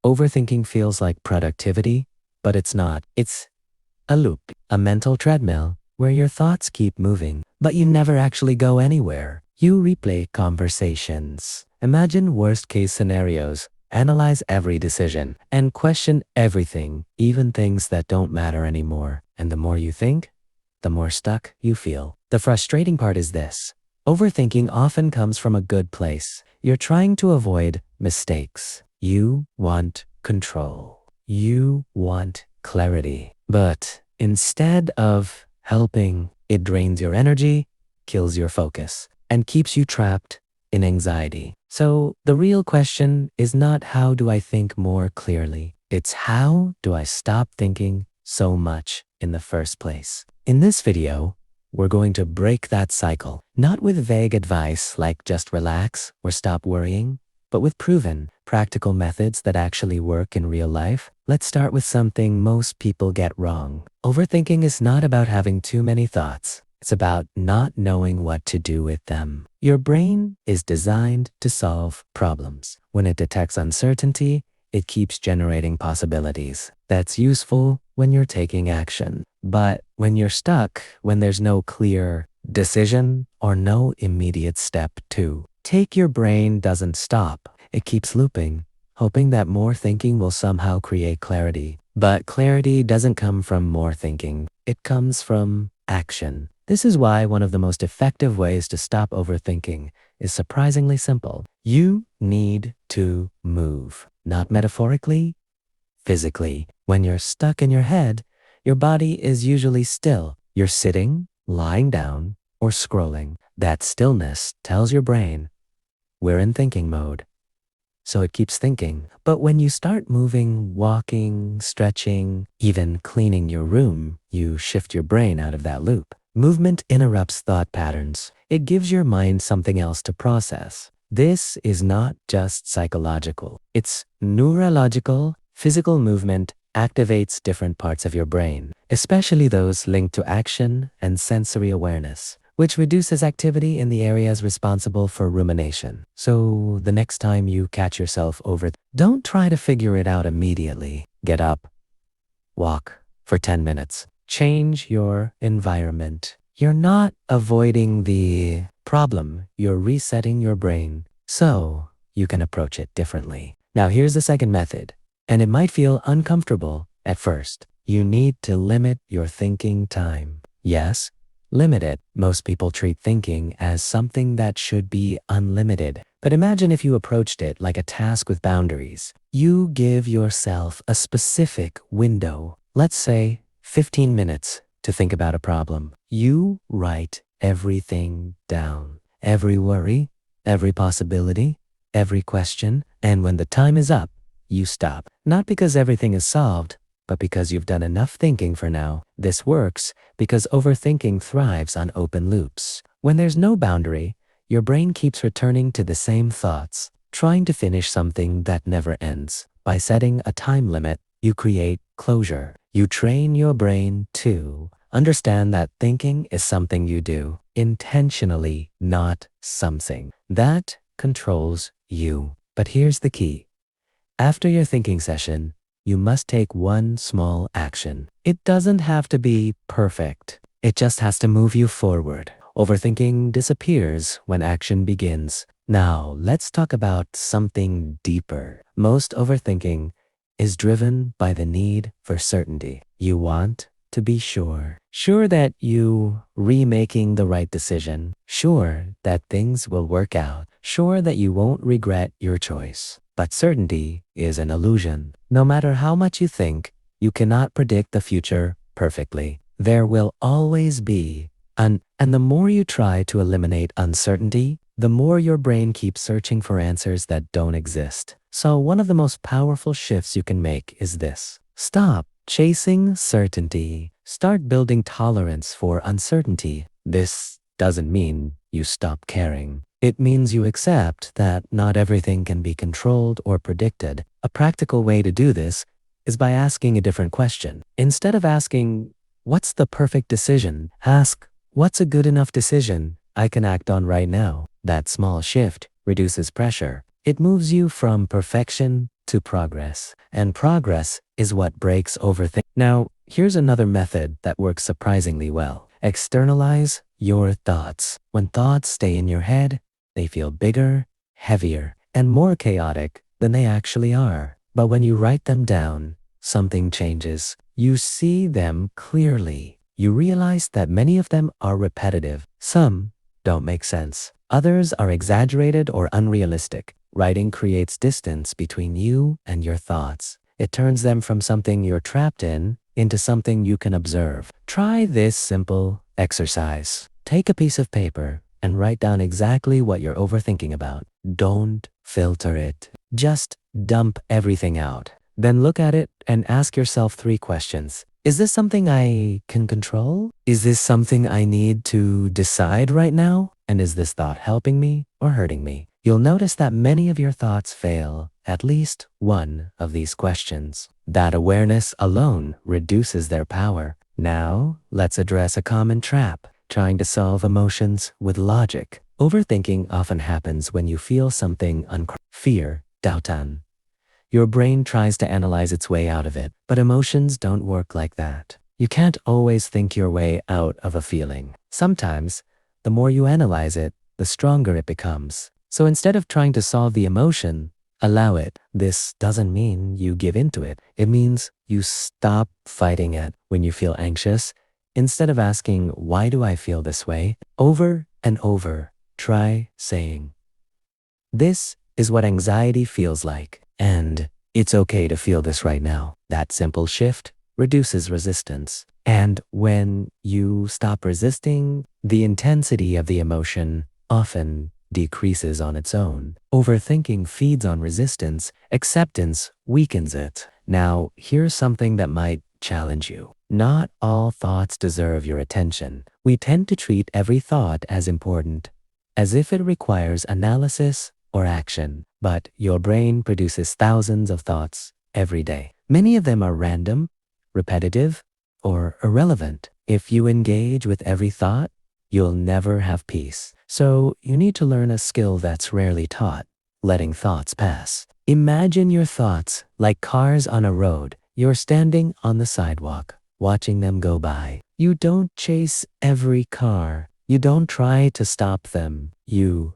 Overthinking feels like productivity, but it's not. It's a loop, a mental treadmill where your thoughts keep moving, but you never actually go anywhere. You replay conversations, imagine worst-case scenarios, analyze every decision, and question everything, even things that don't matter anymore. And the more you think, the more stuck you feel. The frustrating part is this. Overthinking often comes from a good place. You're trying to avoid mistakes. You want control. You want clarity. But instead of helping, it drains your energy, kills your focus, and keeps you trapped in anxiety. So the real question is not how do I think more clearly? It's how do I stop thinking so much in the first place? In this video, we're going to break that cycle, not with vague advice like just relax or stop worrying, but with proven, practical methods that actually work in real life. Let's start with something most people get wrong. Overthinking is not about having too many thoughts. It's about not knowing what to do with them. Your brain is designed to solve problems. When it detects uncertainty, it keeps generating possibilities. That's useful when you're taking action. But when you're stuck, when there's no clear decision or no immediate step to take, your brain doesn't stop. It keeps looping, hoping that more thinking will somehow create clarity. But clarity doesn't come from more thinking. It comes from action. This is why one of the most effective ways to stop overthinking is surprisingly simple. You need to move, not metaphorically, physically. When you're stuck in your head, your body is usually still. You're sitting, lying down, or scrolling. That stillness tells your brain, we're in thinking mode. So it keeps thinking. But when you start moving, walking, stretching, even cleaning your room, you shift your brain out of that loop. Movement interrupts thought patterns. It gives your mind something else to process. This is not just psychological. It's neurological. Physical movement activates different parts of your brain, especially those linked to action and sensory awareness, which reduces activity in the areas responsible for rumination. So the next time you catch yourself don't try to figure it out immediately. Get up, walk for 10 minutes. Change your environment. You're not avoiding the problem. You're resetting your brain so you can approach it differently. Now here's the second method, and it might feel uncomfortable at first. You need to limit your thinking time. Yes, limit it. Most people treat thinking as something that should be unlimited. But imagine if you approached it like a task with boundaries. You give yourself a specific window. Let's say 15 minutes to think about a problem. You write everything down. Every worry, every possibility, every question. And when the time is up, you stop. Not because everything is solved, but because you've done enough thinking for now. This works because overthinking thrives on open loops. When there's no boundary, your brain keeps returning to the same thoughts, trying to finish something that never ends. By setting a time limit, you create closure. You train your brain to understand that thinking is something you do intentionally, not something that controls you. But here's the key. After your thinking session, you must take one small action. It doesn't have to be perfect. It just has to move you forward. Overthinking disappears when action begins. Now, let's talk about something deeper. Most overthinking is driven by the need for certainty. You want to be sure. Sure that you remaking the right decision. Sure that things will work out. Sure that you won't regret your choice. But certainty is an illusion. No matter how much you think, you cannot predict the future perfectly. There will always be and the more you try to eliminate uncertainty, the more your brain keeps searching for answers that don't exist. So one of the most powerful shifts you can make is this. Stop chasing certainty. Start building tolerance for uncertainty. This doesn't mean you stop caring. It means you accept that not everything can be controlled or predicted. A practical way to do this is by asking a different question. Instead of asking, what's the perfect decision? Ask, what's a good enough decision I can act on right now? That small shift reduces pressure. It moves you from perfection to progress. And progress is what breaks overthinking. Now, here's another method that works surprisingly well. Externalize your thoughts. When thoughts stay in your head, they feel bigger, heavier, and more chaotic than they actually are. But when you write them down, something changes. You see them clearly. You realize that many of them are repetitive. Some don't make sense. Others are exaggerated or unrealistic. Writing creates distance between you and your thoughts. It turns them from something you're trapped in into something you can observe. Try this simple exercise. Take a piece of paper and write down exactly what you're overthinking about. Don't filter it. Just dump everything out. Then look at it and ask yourself 3 questions. Is this something I can control? Is this something I need to decide right now? And is this thought helping me or hurting me? You'll notice that many of your thoughts fail at least one of these questions. That awareness alone reduces their power. Now, let's address a common trap, trying to solve emotions with logic. Overthinking often happens when you feel something fear, doubtan. Your brain tries to analyze its way out of it, but emotions don't work like that. You can't always think your way out of a feeling. Sometimes, the more you analyze it, the stronger it becomes. So instead of trying to solve the emotion, allow it. This doesn't mean you give into it. It means you stop fighting it. When you feel anxious, instead of asking, why do I feel this way? Over and over, try saying, this is what anxiety feels like. And it's okay to feel this right now. That simple shift reduces resistance. And when you stop resisting, the intensity of the emotion often decreases on its own. Overthinking feeds on resistance. Acceptance weakens it. Now, here's something that might challenge you. Not all thoughts deserve your attention. We tend to treat every thought as important, as if it requires analysis or action. But your brain produces thousands of thoughts every day. Many of them are random, repetitive, or irrelevant. If you engage with every thought, you'll never have peace. So you need to learn a skill that's rarely taught, letting thoughts pass. Imagine your thoughts like cars on a road. You're standing on the sidewalk, watching them go by. You don't chase every car. You don't try to stop them. You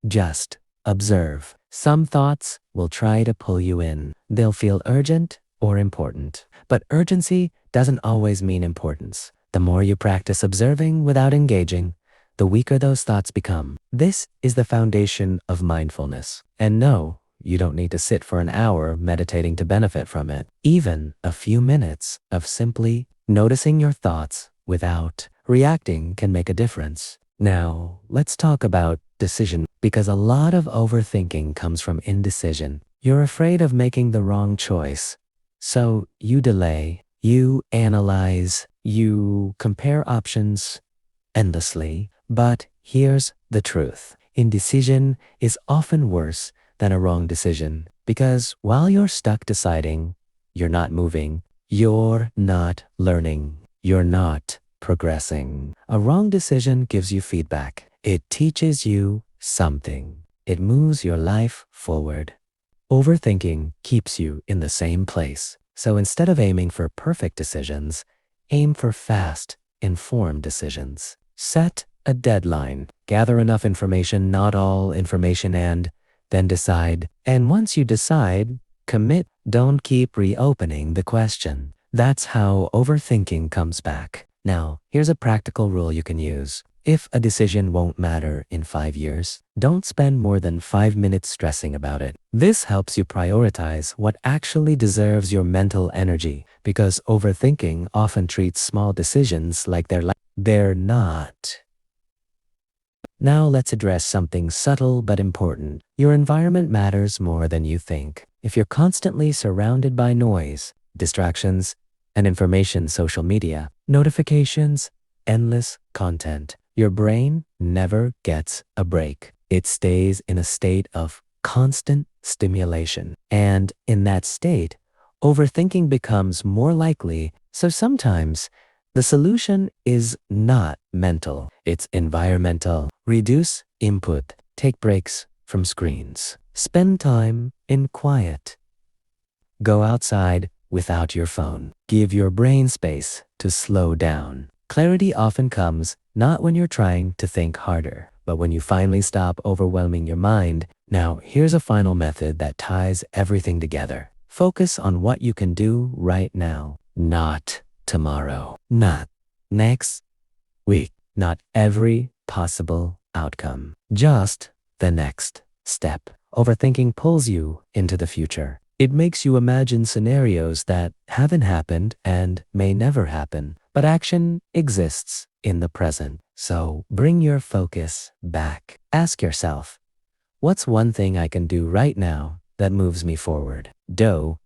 just observe. Some thoughts will try to pull you in. They'll feel urgent or important. But urgency doesn't always mean importance. The more you practice observing without engaging, the weaker those thoughts become. This is the foundation of mindfulness. And no, you don't need to sit for an hour meditating to benefit from it. Even a few minutes of simply noticing your thoughts without reacting can make a difference. Now, let's talk about decision, because a lot of overthinking comes from indecision. You're afraid of making the wrong choice, so you delay, you analyze, you compare options endlessly. But here's the truth. Indecision is often worse than a wrong decision, because while you're stuck deciding, you're not moving, you're not learning, you're not progressing. A wrong decision gives you feedback. It teaches you something. It moves your life forward. Overthinking keeps you in the same place. So instead of aiming for perfect decisions, aim for fast, informed decisions. Set a deadline. Gather enough information, not all information, and then decide. And once you decide, commit. Don't keep reopening the question. That's how overthinking comes back. Now, here's a practical rule you can use. If a decision won't matter in 5 years, don't spend more than 5 minutes stressing about it. This helps you prioritize what actually deserves your mental energy, because overthinking often treats small decisions like they're not. Now let's address something subtle but important. Your environment matters more than you think. If you're constantly surrounded by noise, distractions, and information, social media, notifications, endless content, your brain never gets a break. It stays in a state of constant stimulation. And in that state, overthinking becomes more likely. So sometimes the solution is not mental, it's environmental. Reduce input. Take breaks from screens. Spend time in quiet. Go outside without your phone. Give your brain space to slow down. Clarity often comes not when you're trying to think harder, but when you finally stop overwhelming your mind. Now, here's a final method that ties everything together. Focus on what you can do right now, not tomorrow, not next week, not every possible outcome, just the next step. Overthinking pulls you into the future. It makes you imagine scenarios that haven't happened and may never happen, but action exists in the present. So bring your focus back. Ask yourself, what's one thing I can do right now that moves me forward? Do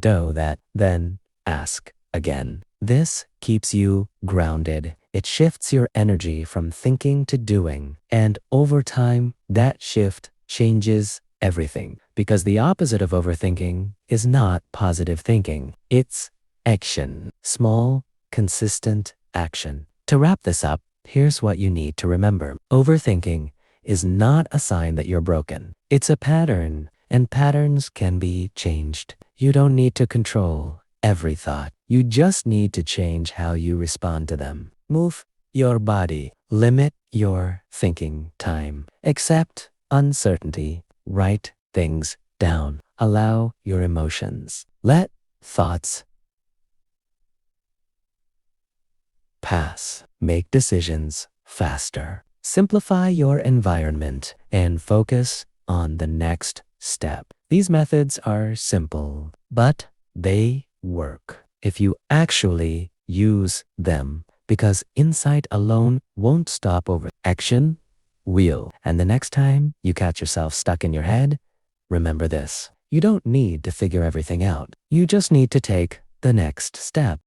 that, then ask again. This keeps you grounded. It shifts your energy from thinking to doing. And over time, that shift changes everything. Because the opposite of overthinking is not positive thinking. It's action. Small, consistent action. To wrap this up, here's what you need to remember. Overthinking is not a sign that you're broken. It's a pattern, and patterns can be changed. You don't need to control every thought. You just need to change how you respond to them. Move your body. Limit your thinking time. Accept uncertainty. Write things down. Allow your emotions. Let thoughts pass. Make decisions faster. Simplify your environment and focus on the next step. These methods are simple, but they work if you actually use them, because insight alone won't stop over action will. And the next time you catch yourself stuck in your head, remember this. You don't need to figure everything out. You just need to take the next step.